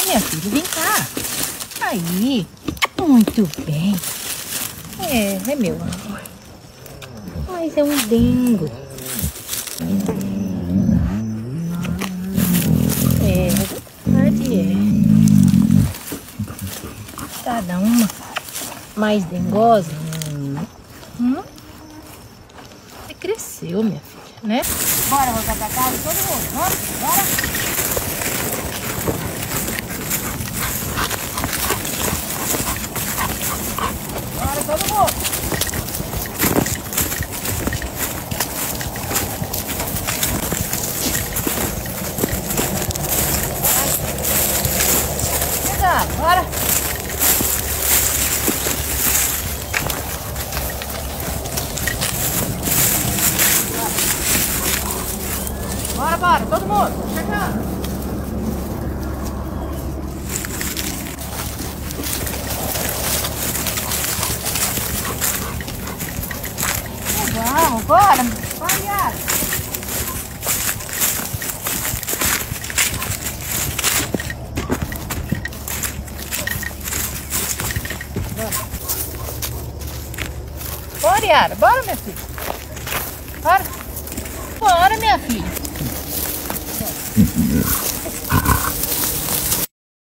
Minha filha, vem cá. Aí, muito bem. É meu amor. Mas é um dengo. Verdade Cada uma mais dengosa. Você cresceu, minha filha, né? Bora voltar pra casa, todo mundo. Vamos, bora. Todo mundo. Cuidado, bora. Bora, todo mundo. Chegando. Vamos, bora, Yara. Bora, Yara, bora, minha filha. Bora, minha filha.